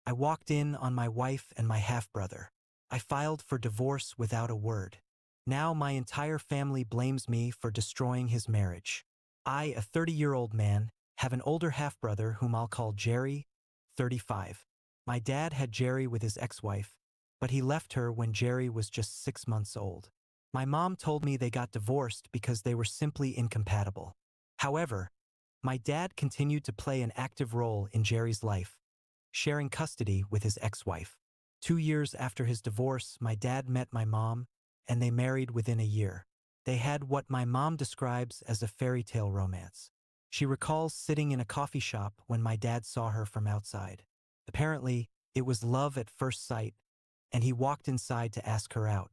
I walked in on my wife and my half-brother. I filed for divorce without a word. Now my entire family blames me for destroying his marriage. I, a 30-year-old man, have an older half-brother whom I'll call Jerry, 35. My dad had Jerry with his ex-wife, but he left her when Jerry was just 6 months old. My mom told me they got divorced because they were simply incompatible. However, my dad continued to play an active role in Jerry's life, sharing custody with his ex-wife. 2 years after his divorce, my dad met my mom, and they married within a year. They had what my mom describes as a fairy tale romance. She recalls sitting in a coffee shop when my dad saw her from outside. Apparently, it was love at first sight, and he walked inside to ask her out.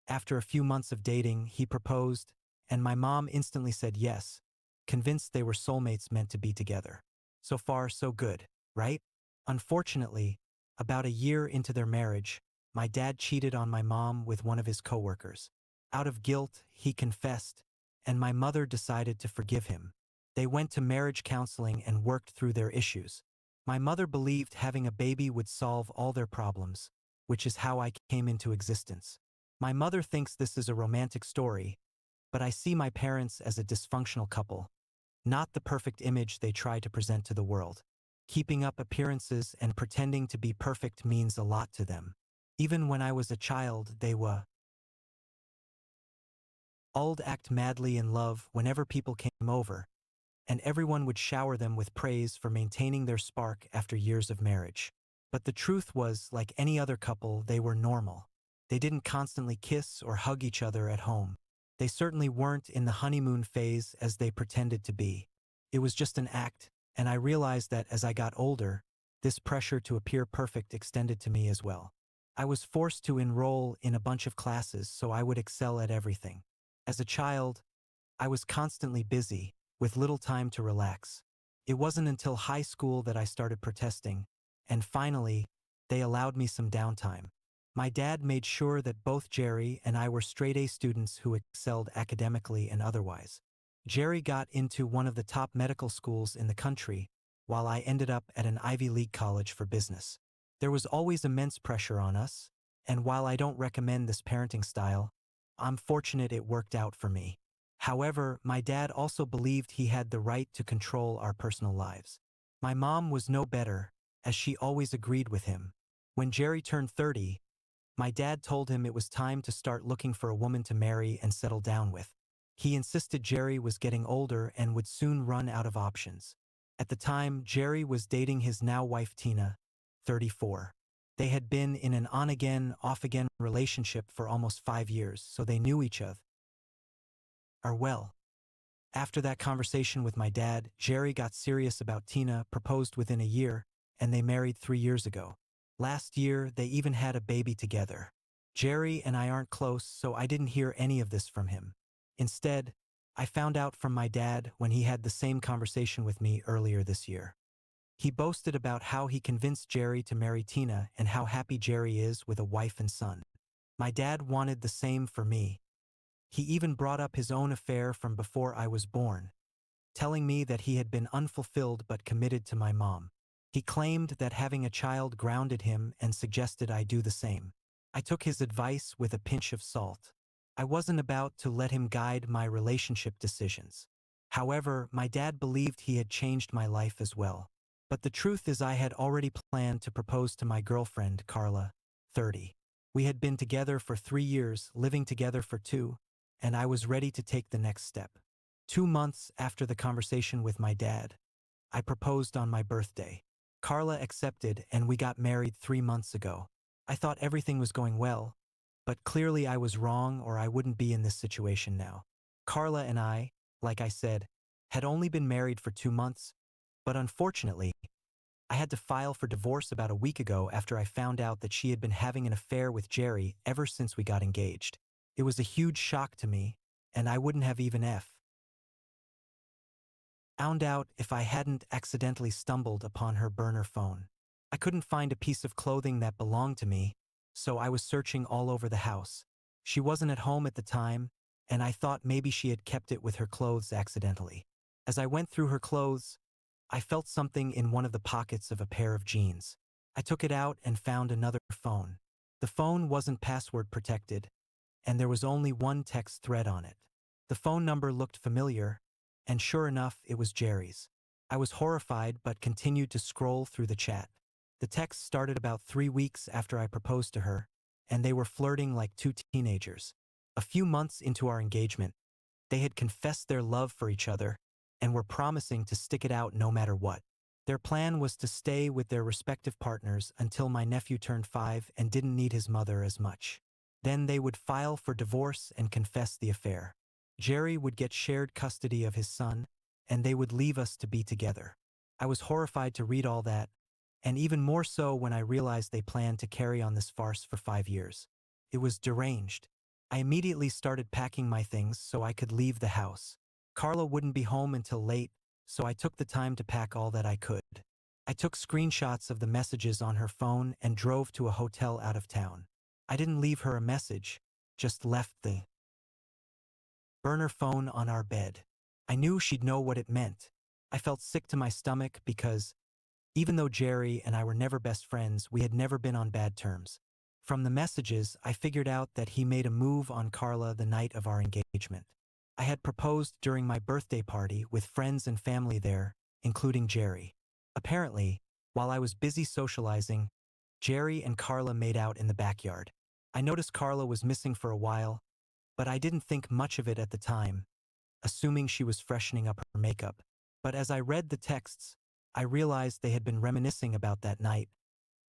After a few months of dating, he proposed, and my mom instantly said yes, convinced they were soulmates meant to be together. So far, so good, right? Unfortunately, about a year into their marriage, my dad cheated on my mom with one of his coworkers. Out of guilt, he confessed, and my mother decided to forgive him. They went to marriage counseling and worked through their issues. My mother believed having a baby would solve all their problems, which is how I came into existence. My mother thinks this is a romantic story, but I see my parents as a dysfunctional couple, not the perfect image they try to present to the world. Keeping up appearances and pretending to be perfect means a lot to them. Even when I was a child, they would act madly in love whenever people came over, and everyone would shower them with praise for maintaining their spark after years of marriage. But the truth was, like any other couple, they were normal. They didn't constantly kiss or hug each other at home. They certainly weren't in the honeymoon phase as they pretended to be. It was just an act, and I realized that as I got older, this pressure to appear perfect extended to me as well. I was forced to enroll in a bunch of classes so I would excel at everything. As a child, I was constantly busy, with little time to relax. It wasn't until high school that I started protesting, and finally, they allowed me some downtime. My dad made sure that both Jerry and I were straight-A students who excelled academically and otherwise. Jerry got into one of the top medical schools in the country, while I ended up at an Ivy League college for business. There was always immense pressure on us, and while I don't recommend this parenting style, I'm fortunate it worked out for me. However, my dad also believed he had the right to control our personal lives. My mom was no better, as she always agreed with him. When Jerry turned 30, my dad told him it was time to start looking for a woman to marry and settle down with. He insisted Jerry was getting older and would soon run out of options. At the time, Jerry was dating his now wife Tina, 34. They had been in an on-again, off-again relationship for almost 5 years, so they knew each other well. After that conversation with my dad, Jerry got serious about Tina, proposed within a year, and they married 3 years ago. Last year, they even had a baby together. Jerry and I aren't close, so I didn't hear any of this from him. Instead, I found out from my dad when he had the same conversation with me earlier this year. He boasted about how he convinced Jerry to marry Tina and how happy Jerry is with a wife and son. My dad wanted the same for me. He even brought up his own affair from before I was born, telling me that he had been unfulfilled but committed to my mom. He claimed that having a child grounded him and suggested I do the same. I took his advice with a pinch of salt. I wasn't about to let him guide my relationship decisions. However, my dad believed he had changed my life as well. But the truth is I had already planned to propose to my girlfriend, Carla, 30. We had been together for 3 years, living together for 2, and I was ready to take the next step. 2 months after the conversation with my dad, I proposed on my birthday. Carla accepted and we got married 3 months ago. I thought everything was going well, but clearly I was wrong or I wouldn't be in this situation now. Carla and I, like I said, had only been married for 2 months, but unfortunately, I had to file for divorce about a week ago after I found out that she had been having an affair with Jerry ever since we got engaged. It was a huge shock to me, and I wouldn't have even found out if I hadn't accidentally stumbled upon her burner phone. I couldn't find a piece of clothing that belonged to me, so I was searching all over the house. She wasn't at home at the time, and I thought maybe she had kept it with her clothes accidentally. As I went through her clothes, I felt something in one of the pockets of a pair of jeans. I took it out and found another phone. The phone wasn't password protected, and there was only one text thread on it. The phone number looked familiar, and sure enough, it was Jerry's. I was horrified but continued to scroll through the chat. The text started about 3 weeks after I proposed to her, and they were flirting like two teenagers. A few months into our engagement, they had confessed their love for each other and were promising to stick it out no matter what. Their plan was to stay with their respective partners until my nephew turned 5 and didn't need his mother as much. Then they would file for divorce and confess the affair. Jerry would get shared custody of his son, and they would leave us to be together. I was horrified to read all that, and even more so when I realized they planned to carry on this farce for 5 years. It was deranged. I immediately started packing my things so I could leave the house. Carla wouldn't be home until late, so I took the time to pack all that I could. I took screenshots of the messages on her phone and drove to a hotel out of town. I didn't leave her a message, just left the burner phone on our bed. I knew she'd know what it meant. I felt sick to my stomach because, even though Jerry and I were never best friends, we had never been on bad terms. From the messages, I figured out that he made a move on Carla the night of our engagement. I had proposed during my birthday party with friends and family there, including Jerry. Apparently, while I was busy socializing, Jerry and Carla made out in the backyard. I noticed Carla was missing for a while, but I didn't think much of it at the time, assuming she was freshening up her makeup. But as I read the texts, I realized they had been reminiscing about that night,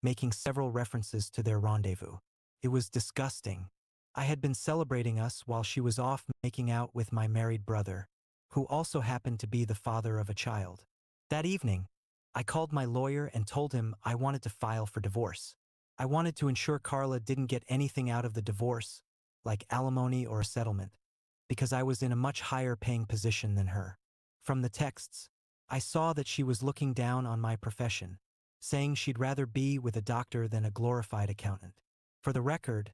making several references to their rendezvous. It was disgusting. I had been celebrating us while she was off making out with my married brother, who also happened to be the father of a child. That evening, I called my lawyer and told him I wanted to file for divorce. I wanted to ensure Carla didn't get anything out of the divorce, like alimony or a settlement, because I was in a much higher paying position than her. From the texts, I saw that she was looking down on my profession, saying she'd rather be with a doctor than a glorified accountant. For the record,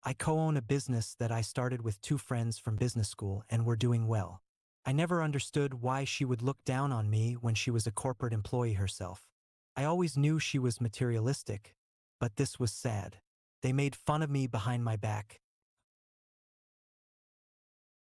I co-own a business that I started with 2 friends from business school and we're doing well. I never understood why she would look down on me when she was a corporate employee herself. I always knew she was materialistic, but this was sad. They made fun of me behind my back.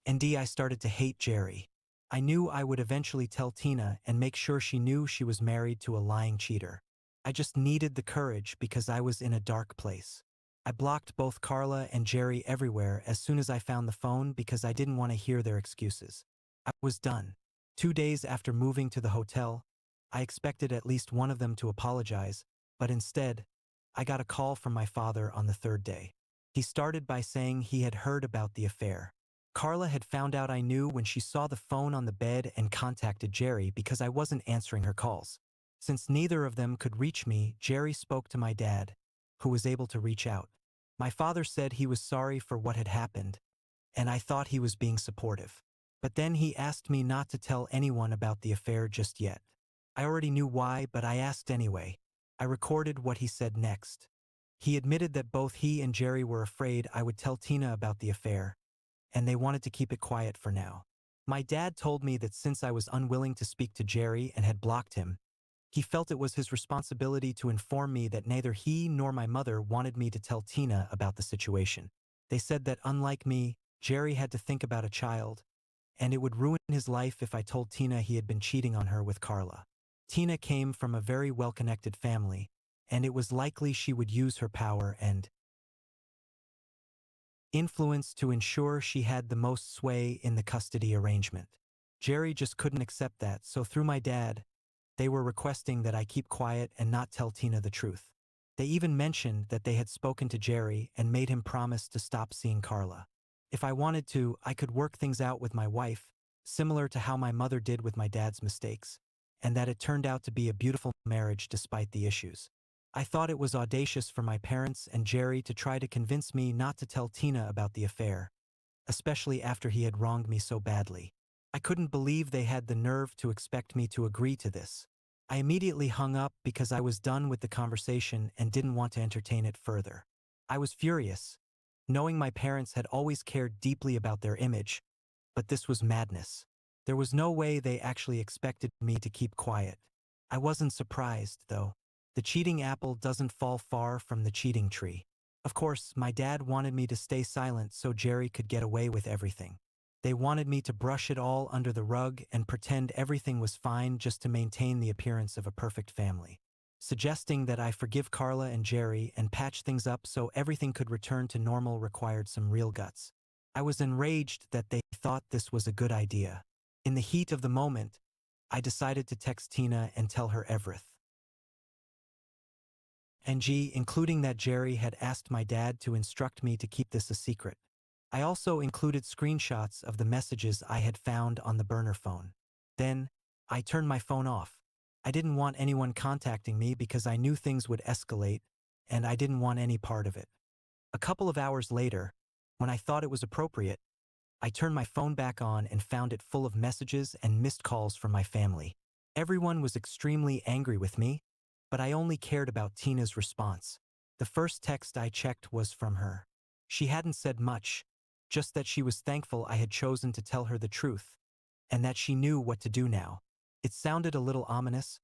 I started to hate Jerry. I knew I would eventually tell Tina and make sure she knew she was married to a lying cheater. I just needed the courage because I was in a dark place. I blocked both Carla and Jerry everywhere as soon as I found the phone because I didn't want to hear their excuses. I was done. 2 days after moving to the hotel, I expected at least one of them to apologize, but instead, I got a call from my father on the 3rd day. He started by saying he had heard about the affair. Carla had found out I knew when she saw the phone on the bed and contacted Jerry because I wasn't answering her calls. Since neither of them could reach me, Jerry spoke to my dad, who was able to reach out. My father said he was sorry for what had happened, and I thought he was being supportive. But then he asked me not to tell anyone about the affair just yet. I already knew why, but I asked anyway. I recorded what he said next. He admitted that both he and Jerry were afraid I would tell Tina about the affair, and they wanted to keep it quiet for now. My dad told me that since I was unwilling to speak to Jerry and had blocked him, he felt it was his responsibility to inform me that neither he nor my mother wanted me to tell Tina about the situation. They said that unlike me, Jerry had to think about a child, and it would ruin his life if I told Tina he had been cheating on her with Carla. Tina came from a very well-connected family, and it was likely she would use her power and influence to ensure she had the most sway in the custody arrangement. Jerry just couldn't accept that, so through my dad, they were requesting that I keep quiet and not tell Tina the truth. They even mentioned that they had spoken to Jerry and made him promise to stop seeing Carla. If I wanted to, I could work things out with my wife, similar to how my mother did with my dad's mistakes, and that it turned out to be a beautiful marriage despite the issues. I thought it was audacious for my parents and Jerry to try to convince me not to tell Tina about the affair, especially after he had wronged me so badly. I couldn't believe they had the nerve to expect me to agree to this. I immediately hung up because I was done with the conversation and didn't want to entertain it further. I was furious, knowing my parents had always cared deeply about their image, but this was madness. There was no way they actually expected me to keep quiet. I wasn't surprised, though. The cheating apple doesn't fall far from the cheating tree. Of course, my dad wanted me to stay silent so Jerry could get away with everything. They wanted me to brush it all under the rug and pretend everything was fine just to maintain the appearance of a perfect family. Suggesting that I forgive Carla and Jerry and patch things up so everything could return to normal required some real guts. I was enraged that they thought this was a good idea. In the heat of the moment, I decided to text Tina and tell her everything. Including that Jerry had asked my dad to instruct me to keep this a secret. I also included screenshots of the messages I had found on the burner phone. Then, I turned my phone off. I didn't want anyone contacting me because I knew things would escalate, and I didn't want any part of it. A couple of hours later, when I thought it was appropriate, I turned my phone back on and found it full of messages and missed calls from my family. Everyone was extremely angry with me, but I only cared about Tina's response. The first text I checked was from her. She hadn't said much, just that she was thankful I had chosen to tell her the truth, and that she knew what to do now. It sounded a little ominous,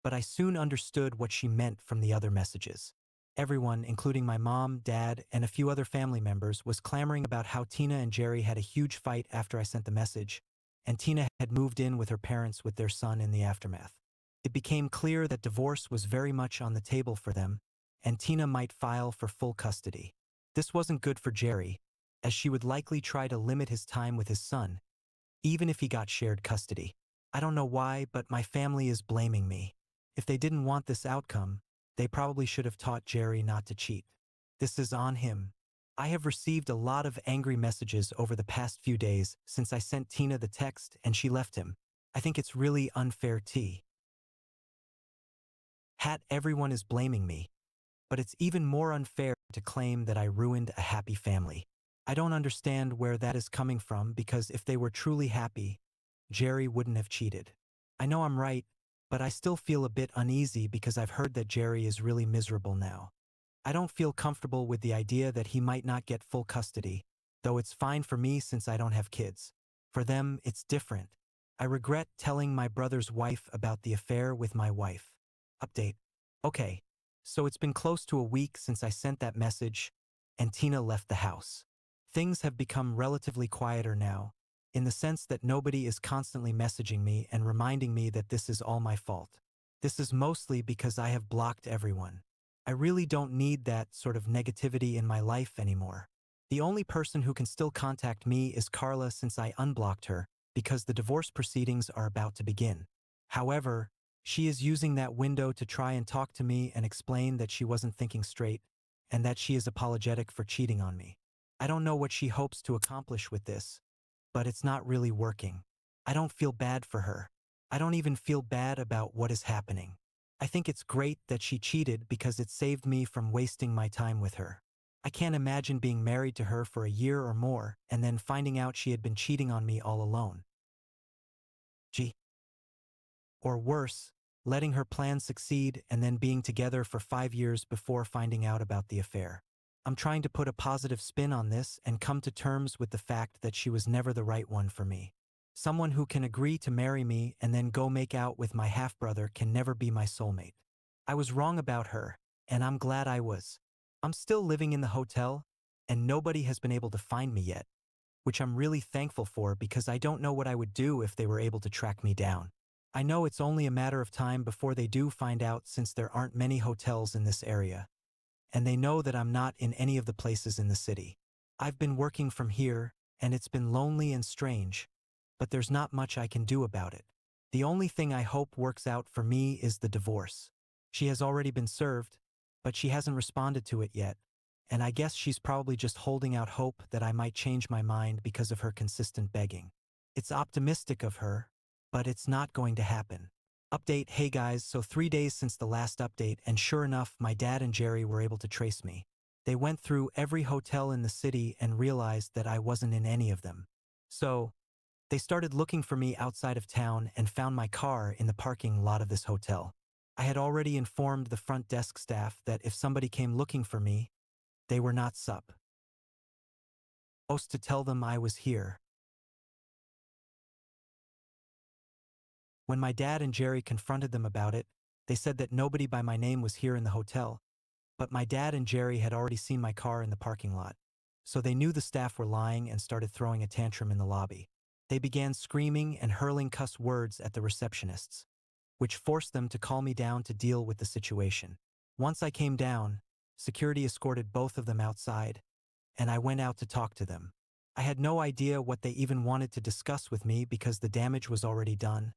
but I soon understood what she meant from the other messages. Everyone, including my mom, dad, and a few other family members, was clamoring about how Tina and Jerry had a huge fight after I sent the message, and Tina had moved in with her parents with their son in the aftermath. It became clear that divorce was very much on the table for them, and Tina might file for full custody. This wasn't good for Jerry, as she would likely try to limit his time with his son, even if he got shared custody. I don't know why, but my family is blaming me. If they didn't want this outcome, they probably should have taught Jerry not to cheat. This is on him. I have received a lot of angry messages over the past few days since I sent Tina the text and she left him. I think it's really unfair. Everyone is blaming me, but it's even more unfair to claim that I ruined a happy family. I don't understand where that is coming from because if they were truly happy, Jerry wouldn't have cheated. I know I'm right, but I still feel a bit uneasy because I've heard that Jerry is really miserable now. I don't feel comfortable with the idea that he might not get full custody, though it's fine for me since I don't have kids. For them, it's different. I regret telling my brother's wife about the affair with my wife. Update. Okay, so it's been close to a week since I sent that message, and Tina left the house. Things have become relatively quieter now, in the sense that nobody is constantly messaging me and reminding me that this is all my fault. This is mostly because I have blocked everyone. I really don't need that sort of negativity in my life anymore. The only person who can still contact me is Carla since I unblocked her, because the divorce proceedings are about to begin. However, she is using that window to try and talk to me and explain that she wasn't thinking straight, and that she is apologetic for cheating on me. I don't know what she hopes to accomplish with this, but it's not really working. I don't feel bad for her. I don't even feel bad about what is happening. I think it's great that she cheated because it saved me from wasting my time with her. I can't imagine being married to her for a year or more and then finding out she had been cheating on me all alone. Or worse, letting her plan succeed and then being together for 5 years before finding out about the affair. I'm trying to put a positive spin on this and come to terms with the fact that she was never the right one for me. Someone who can agree to marry me and then go make out with my half-brother can never be my soulmate. I was wrong about her, and I'm glad I was. I'm still living in the hotel, and nobody has been able to find me yet, which I'm really thankful for because I don't know what I would do if they were able to track me down. I know it's only a matter of time before they do find out since there aren't many hotels in this area, and they know that I'm not in any of the places in the city. I've been working from here, and it's been lonely and strange, but there's not much I can do about it. The only thing I hope works out for me is the divorce. She has already been served, but she hasn't responded to it yet, and I guess she's probably just holding out hope that I might change my mind because of her consistent begging. It's optimistic of her, but it's not going to happen. Update. Hey guys, so 3 days since the last update, and sure enough, my dad and Jerry were able to trace me. They went through every hotel in the city and realized that I wasn't in any of them. So, they started looking for me outside of town and found my car in the parking lot of this hotel. I had already informed the front desk staff that if somebody came looking for me, they were not supposed to tell them I was here. When my dad and Jerry confronted them about it, They said that nobody by my name was here in the hotel, but my dad and Jerry had already seen my car in the parking lot. So they knew the staff were lying and started throwing a tantrum in the lobby. They began screaming and hurling cuss words at the receptionists, which forced them to call me down to deal with the situation. Once I came down, security escorted both of them outside, and I went out to talk to them. I had no idea what they even wanted to discuss with me because the damage was already done,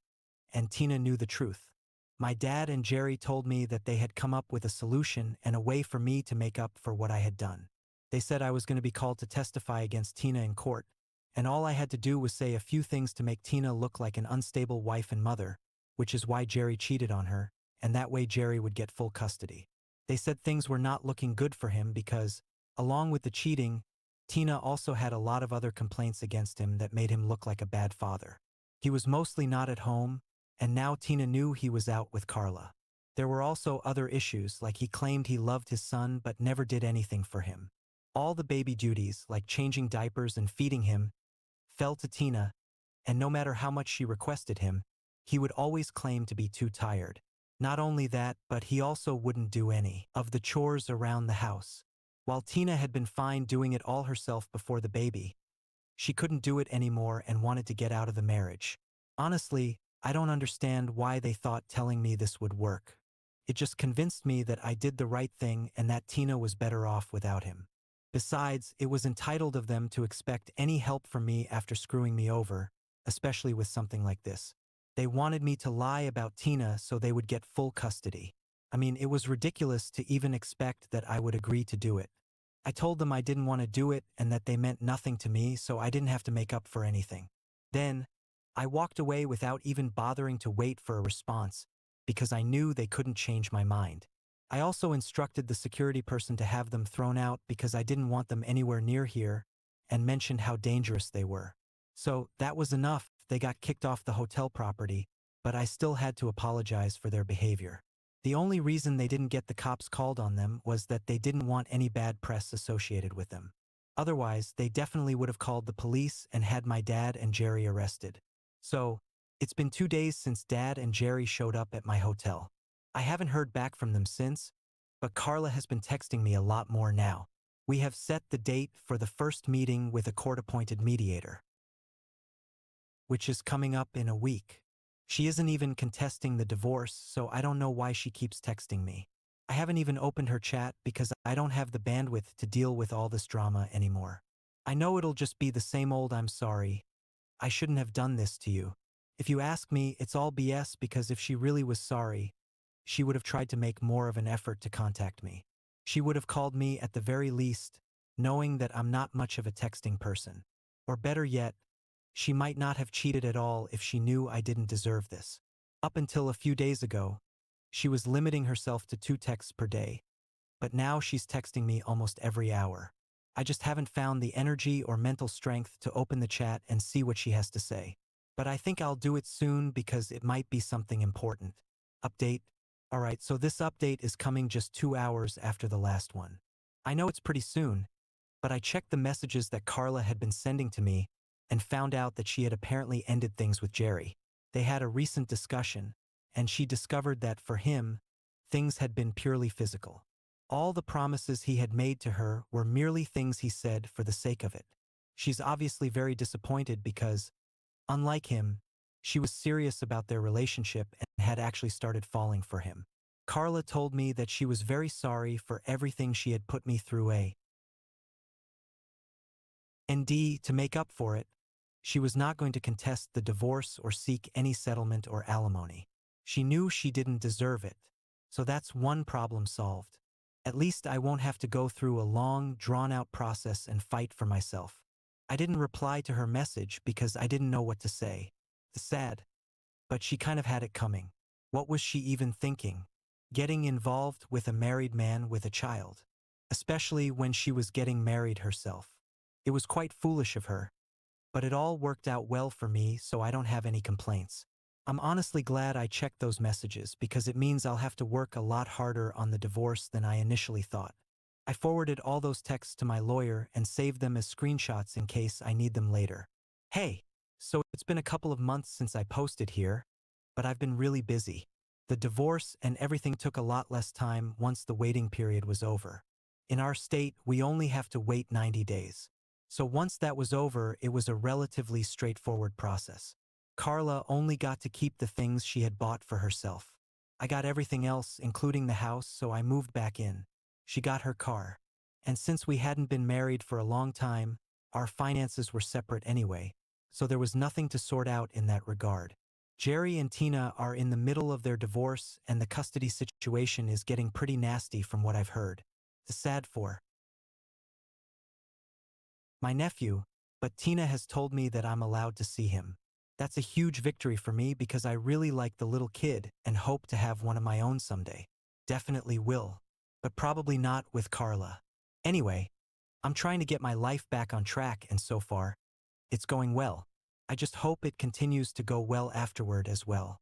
and Tina knew the truth. My dad and Jerry told me that they had come up with a solution and a way for me to make up for what I had done. They said I was going to be called to testify against Tina in court, and all I had to do was say a few things to make Tina look like an unstable wife and mother, which is why Jerry cheated on her, and that way Jerry would get full custody. They said things were not looking good for him because, along with the cheating, Tina also had a lot of other complaints against him that made him look like a bad father. He was mostly not at home, and now Tina knew he was out with Carla. There were also other issues, like he claimed he loved his son but never did anything for him. All the baby duties, like changing diapers and feeding him, fell to Tina, and no matter how much she requested him, he would always claim to be too tired. Not only that, but he also wouldn't do any of the chores around the house. While Tina had been fine doing it all herself before the baby, she couldn't do it anymore and wanted to get out of the marriage. Honestly, I don't understand why they thought telling me this would work. It just convinced me that I did the right thing and that Tina was better off without him. Besides, it was entitled of them to expect any help from me after screwing me over, especially with something like this. They wanted me to lie about Tina so they would get full custody. I mean, it was ridiculous to even expect that I would agree to do it. I told them I didn't want to do it and that they meant nothing to me, so I didn't have to make up for anything. Then, I walked away without even bothering to wait for a response, because I knew they couldn't change my mind. I also instructed the security person to have them thrown out because I didn't want them anywhere near here, and mentioned how dangerous they were. So, that was enough. They got kicked off the hotel property, but I still had to apologize for their behavior. The only reason they didn't get the cops called on them was that they didn't want any bad press associated with them. Otherwise, they definitely would have called the police and had my dad and Jerry arrested. So, it's been 2 days since Dad and Jerry showed up at my hotel. I haven't heard back from them since, but Carla has been texting me a lot more now. We have set the date for the first meeting with a court-appointed mediator, which is coming up in a week. She isn't even contesting the divorce, so I don't know why she keeps texting me. I haven't even opened her chat because I don't have the bandwidth to deal with all this drama anymore. I know it'll just be the same old "I'm sorry. I shouldn't have done this to you." If you ask me, it's all BS because if she really was sorry, she would have tried to make more of an effort to contact me. She would have called me at the very least, knowing that I'm not much of a texting person. Or better yet, she might not have cheated at all if she knew I didn't deserve this. Up until a few days ago, she was limiting herself to 2 texts per day, but now she's texting me almost every hour. I just haven't found the energy or mental strength to open the chat and see what she has to say. But I think I'll do it soon because it might be something important. Update. Alright, so this update is coming just 2 hours after the last one. I know it's pretty soon, but I checked the messages that Carla had been sending to me and found out that she had apparently ended things with Jerry. They had a recent discussion, and she discovered that for him, things had been purely physical. All the promises he had made to her were merely things he said for the sake of it. She's obviously very disappointed because, unlike him, she was serious about their relationship and had actually started falling for him. Carla told me that she was very sorry for everything she had put me through and to make up for it, she was not going to contest the divorce or seek any settlement or alimony. She knew she didn't deserve it, so that's one problem solved. At least I won't have to go through a long, drawn-out process and fight for myself. I didn't reply to her message because I didn't know what to say. Sad, but she kind of had it coming. What was she even thinking? Getting involved with a married man with a child, especially when she was getting married herself. It was quite foolish of her, but it all worked out well for me, so I don't have any complaints. I'm honestly glad I checked those messages because it means I'll have to work a lot harder on the divorce than I initially thought. I forwarded all those texts to my lawyer and saved them as screenshots in case I need them later. Hey, so it's been a couple of months since I posted here, but I've been really busy. The divorce and everything took a lot less time once the waiting period was over. In our state, we only have to wait 90 days. So once that was over, it was a relatively straightforward process. Carla only got to keep the things she had bought for herself. I got everything else, including the house, so I moved back in. She got her car. And since we hadn't been married for a long time, our finances were separate anyway, so there was nothing to sort out in that regard. Jerry and Tina are in the middle of their divorce, and the custody situation is getting pretty nasty from what I've heard. It's sad for my nephew, but Tina has told me that I'm allowed to see him. That's a huge victory for me because I really like the little kid and hope to have one of my own someday. Definitely will, but probably not with Carla. Anyway, I'm trying to get my life back on track, and so far, it's going well. I just hope it continues to go well afterward as well.